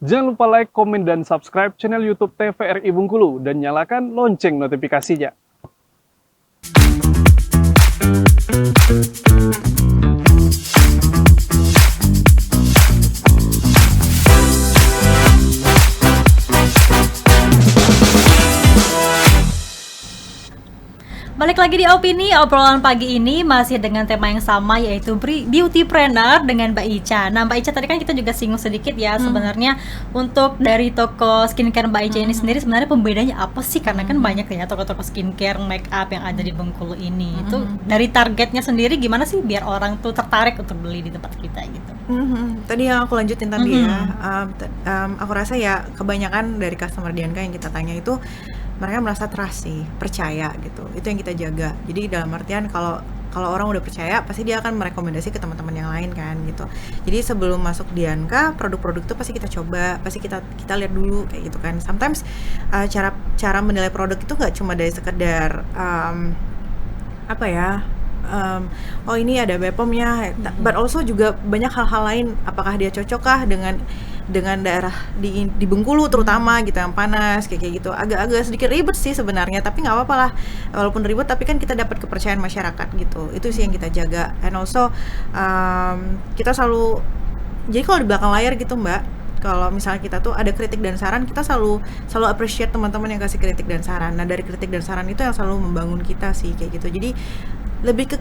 Jangan lupa like, komen, dan subscribe channel YouTube TVRI Bengkulu dan nyalakan lonceng notifikasinya. Balik lagi di Opini, obrolan pagi ini masih dengan tema yang sama, yaitu beautypreneur dengan Mbak Ica. Nah, Mbak Ica tadi kan kita juga singgung sedikit ya, sebenarnya untuk dari toko skincare Mbak Ica ini sendiri sebenarnya pembedanya apa sih? Karena kan banyak ya toko-toko skincare, make up yang ada di Bengkulu ini. Itu dari targetnya sendiri gimana sih biar orang tuh tertarik untuk beli di tempat kita gitu? Tadi yang aku lanjutin tadi aku rasa ya kebanyakan dari customer Dianka yang kita tanya itu mereka merasa trust sih, percaya gitu. Itu yang kita jaga. Jadi dalam artian kalau orang udah percaya, pasti dia akan merekomendasi ke teman-teman yang lain kan gitu. Jadi sebelum masuk Dianka, produk-produk itu pasti kita coba, pasti kita lihat dulu kayak gitu kan. Sometimes cara menilai produk itu nggak cuma dari sekedar oh ini ada BPOM-nya, but also juga banyak hal-hal lain, apakah dia cocokkah dengan daerah di Bengkulu terutama gitu yang panas kayak gitu. Agak sedikit ribet sih sebenarnya, tapi nggak apa-apa lah walaupun ribet, tapi kan kita dapat kepercayaan masyarakat gitu. Itu sih yang kita jaga. And also kita selalu, jadi kalau di belakang layar gitu Mbak, kalau misalnya kita tuh ada kritik dan saran, kita selalu appreciate teman-teman yang kasih kritik dan saran. Nah dari kritik dan saran itu yang selalu membangun kita sih kayak gitu. Jadi lebih ke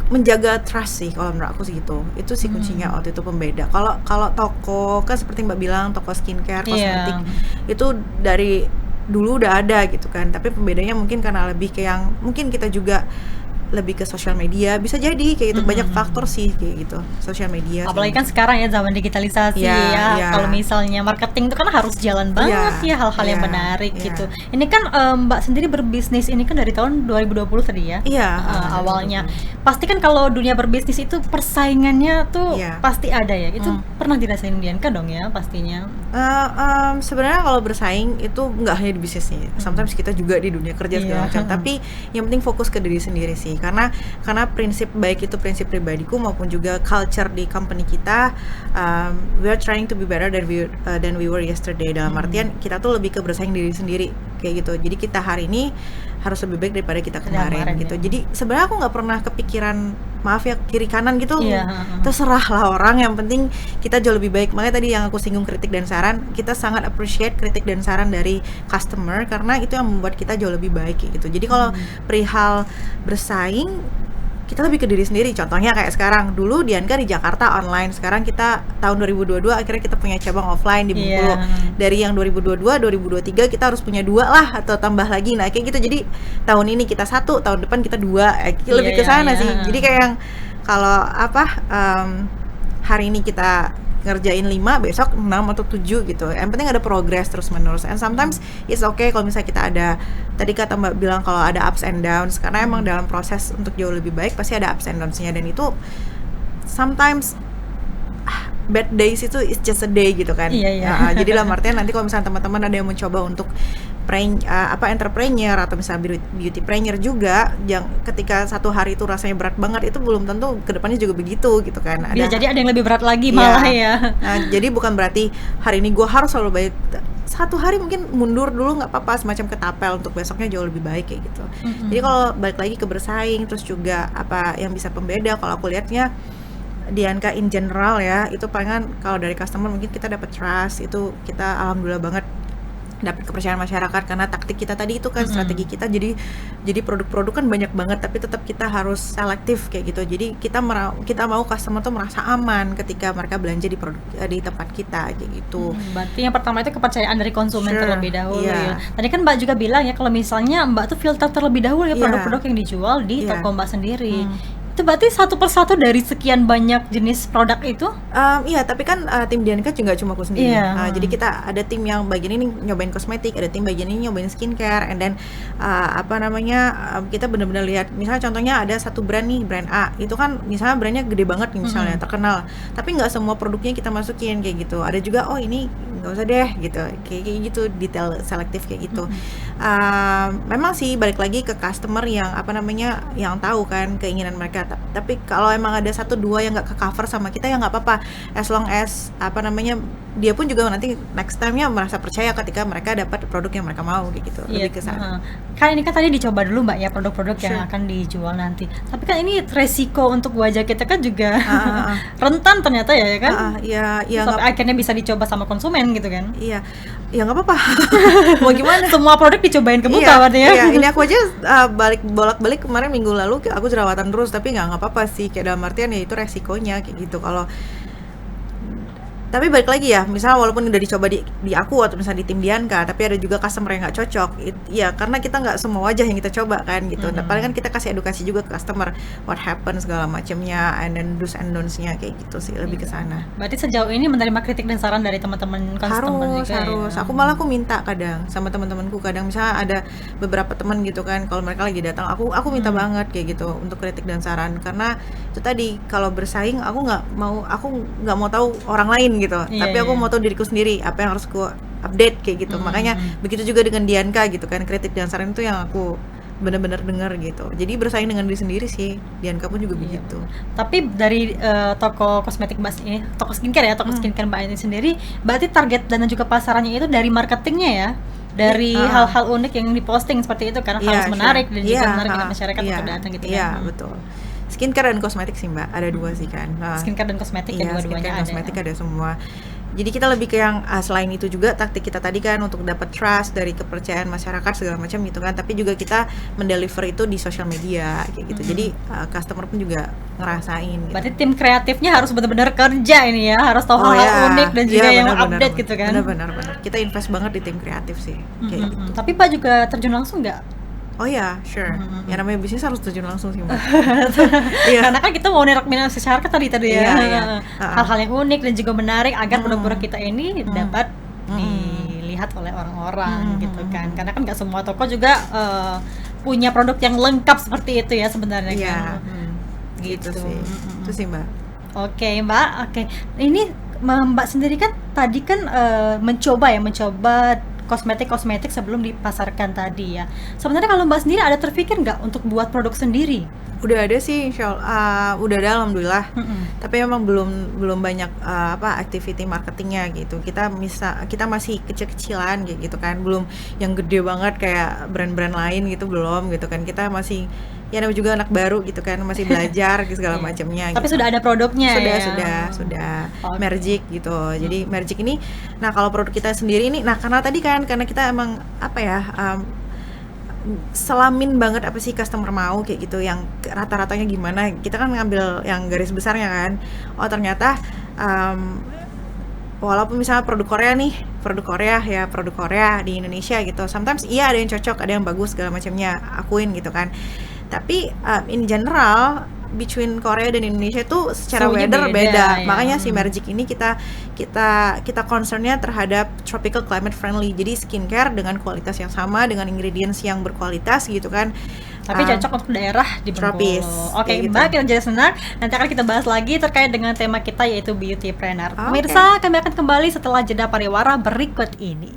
menjaga trust sih kalau menurut aku sih gitu. Itu sih kuncinya waktu itu pembeda. Kalau toko kan seperti Mbak bilang, toko skincare, kosmetik itu dari dulu udah ada gitu kan. Tapi pembedanya mungkin karena lebih ke yang mungkin kita juga lebih ke sosial media, bisa jadi kayak gitu. Banyak faktor sih kayak gitu, sosial media. Apalagi kan sekarang ya zaman digitalisasi ya. Kalau misalnya marketing itu kan harus jalan banget ya hal-hal yang menarik gitu. Ini kan Mbak sendiri berbisnis ini kan dari tahun 2020 tadi ya. Awalnya. Pasti kan kalau dunia berbisnis itu persaingannya tuh pasti ada ya. Itu pernah dirasain Dianka dong ya pastinya. Sebenarnya kalau bersaing itu nggak hanya di bisnisnya. Sometimes kita juga di dunia kerja segala macam. Tapi yang penting fokus ke diri sendiri sih. Karena prinsip, baik itu prinsip pribadiku maupun juga culture di company kita, we are trying to be better than we were yesterday. Dalam artian kita tuh lebih ke bersaing diri sendiri kayak gitu. Jadi kita hari ini harus lebih baik daripada kita kemarin gitu. Jadi sebenarnya aku nggak pernah kepikiran maaf ya kiri kanan gitu. Terserah lah orang, yang penting kita jauh lebih baik. Makanya tadi yang aku singgung kritik dan saran, kita sangat appreciate kritik dan saran dari customer karena itu yang membuat kita jauh lebih baik kayak gitu. Jadi kalau perihal bersaing, kita lebih ke diri sendiri. Contohnya kayak sekarang, dulu Dianka di Jakarta online, sekarang kita tahun 2022 akhirnya kita punya cabang offline di Bengkulu. Dari yang 2022, 2023 kita harus punya 2 lah atau tambah lagi. Nah kayak gitu, jadi tahun ini kita 1, tahun depan kita 2, lebih ke sana sih. Jadi kayak yang kalau hari ini kita ngerjain 5, besok 6 atau 7 gitu. Yang penting ada progress terus menerus. And sometimes it's okay kalau misalnya kita ada, tadi kata Mbak bilang kalau ada ups and downs, karena emang dalam proses untuk jauh lebih baik pasti ada ups and downs-nya, dan itu sometimes bad days itu is just a day gitu kan. Jadi dalam artian nanti kalau misalnya teman-teman ada yang mencoba untuk entrepreneur atau misalnya beautypreneur juga, yang ketika satu hari itu rasanya berat banget, itu belum tentu kedepannya juga begitu gitu kan. Bisa jadi ada yang lebih berat lagi malah ya. Nah, jadi bukan berarti hari ini gue harus selalu baik. Satu hari mungkin mundur dulu nggak apa-apa, semacam ketapel untuk besoknya jauh lebih baik kayak gitu. Jadi kalau balik lagi ke bersaing, terus juga apa yang bisa pembeda, kalau aku lihatnya Dianka in general ya, itu palingan kalau dari customer mungkin kita dapat trust, itu kita alhamdulillah banget dapat kepercayaan masyarakat karena taktik kita tadi itu kan strategi kita, jadi produk-produk kan banyak banget tapi tetap kita harus selektif kayak gitu. Jadi kita mau customer tuh merasa aman ketika mereka belanja di tempat kita kayak gitu. Berarti yang pertama itu kepercayaan dari konsumen terlebih dahulu ya. Tadi kan Mbak juga bilang ya kalau misalnya Mbak tuh filter terlebih dahulu ya produk-produk yang dijual di toko Mbak sendiri. Itu berarti satu persatu dari sekian banyak jenis produk itu? Tapi kan tim Dianka juga cuma aku sendiri. Jadi kita ada tim yang bagian ini nyobain kosmetik, ada tim bagian ini nyobain skincare, and then kita benar-benar lihat, misalnya contohnya ada satu brand nih, brand A, itu kan misalnya brandnya gede banget nih misalnya, terkenal, tapi nggak semua produknya kita masukin kayak gitu. Ada juga, oh ini nggak usah deh gitu, kayak gitu, detail selektif kayak gitu. memang sih balik lagi ke customer yang yang tahu kan keinginan mereka. Tapi kalau emang ada 1-2 yang nggak ke cover sama kita ya nggak apa-apa, as long as dia pun juga nanti next time-nya merasa percaya ketika mereka dapat produk yang mereka mau kayak gitu. Lebih ke sana. Kan ini kan tadi dicoba dulu Mbak ya produk-produk yang Sure. akan dijual nanti. Tapi kan ini resiko untuk wajah kita kan juga rentan ternyata ya kan. Ya Sampai akhirnya bisa dicoba sama konsumen gitu kan. Iya, ya nggak apa-apa. Mau gimana? Semua produk dicobain ke muka Iya, berarti ya. iya, ini aku aja bolak-balik kemarin minggu lalu aku jerawatan terus, tapi nggak apa-apa sih, kayak dalam artian ya itu resikonya kayak gitu. Tapi balik lagi ya, misalnya walaupun udah dicoba di aku atau misalnya di tim Dianka, tapi ada juga customer yang nggak cocok, ya karena kita nggak semua wajah yang kita coba kan gitu. Nah, paling kan kita kasih edukasi juga ke customer what happens segala macamnya, and then do's and don'ts-nya kayak gitu sih, lebih ke sana. Berarti sejauh ini menerima kritik dan saran dari teman-teman customer juga Harus. ya? Aku minta kadang sama teman-temanku, kadang misalnya ada beberapa teman gitu kan, kalau mereka lagi datang aku minta banget kayak gitu untuk kritik dan saran, karena itu tadi kalau bersaing aku nggak mau tahu orang lain gitu, tapi aku mau tahu diriku sendiri apa yang harus aku update kayak gitu. Makanya begitu juga dengan Dianka gitu kan, kritik dan saran itu yang aku benar-benar dengar gitu. Jadi bersaing dengan diri sendiri sih. Dianka pun juga begitu. Tapi dari toko kosmetik Mbak ini, toko skincare ya, toko skincare Mbak ini sendiri, berarti target dan juga pasarannya itu dari marketingnya ya? Dari hal-hal unik yang diposting seperti itu, karena harus menarik dan juga menarik minat masyarakat untuk datang gitu Iya, kan? betul. Skincare dan kosmetik sih Mbak, ada 2 sih kan. Skincare dan kosmetik ya, dua-duanya skincare dan ada. kosmetik ada semua. Jadi kita lebih ke yang selain itu juga taktik kita tadi kan untuk dapat trust dari kepercayaan masyarakat segala macam gitu kan, tapi juga kita mendeliver itu di sosial media kayak gitu. Jadi customer pun juga ngerasain gitu. Berarti tim kreatifnya harus benar-benar kerja ini ya, harus tahu hal-hal unik dan juga yang update gitu kan? Benar. Kita invest banget di tim kreatif sih kayak gitu. Tapi Pak juga terjun langsung nggak? Oh ya, sure. Ya namanya bisnis harus terjun langsung sih Mbak. Karena kan kita mau nerak minat masyarakat tadi ya. Iya. Hal-hal yang unik dan juga menarik agar produk-produk kita ini dapat dilihat oleh orang-orang gitu kan. Karena kan nggak semua toko juga punya produk yang lengkap seperti itu ya sebenarnya kan. Gitu sih. Itu sih Mbak. Oke Mbak, oke. Ini Mbak sendiri kan tadi kan mencoba kosmetik sebelum dipasarkan tadi ya. Sebenarnya kalau Mbak sendiri ada terpikir nggak untuk buat produk sendiri? Udah ada sih, udah ada alhamdulillah. Tapi memang belum banyak activity marketingnya gitu. Kita masih kecil-kecilan kayak gitu kan, belum yang gede banget kayak brand-brand lain gitu, belum gitu kan. Kita masih ya namanya juga anak baru gitu kan, masih belajar segala macamnya. Tapi gitu. sudah ada produknya Sudah. Mergic gitu. Jadi Mergic ini, nah kalau produk kita sendiri ini, nah karena kita emang selamin banget apa sih customer mau kayak gitu, yang rata-ratanya gimana, kita kan ngambil yang garis besarnya kan. Oh ternyata walaupun misalnya produk Korea di Indonesia gitu, sometimes iya ada yang cocok, ada yang bagus segala macamnya, akuin gitu kan. Tapi in general between Korea dan Indonesia tuh secara Suhunya weather beda. ya. Makanya si Mergic ini kita concernnya terhadap tropical climate friendly. Jadi skincare dengan kualitas yang sama, dengan ingredients yang berkualitas gitu kan. Tapi cocok untuk daerah di tropis. Oke, gitu. Mbak, kita jadi senang. Nanti akan kita bahas lagi terkait dengan tema kita yaitu beautypreneur. Pemirsa, kami akan kembali setelah jeda pariwara berikut ini.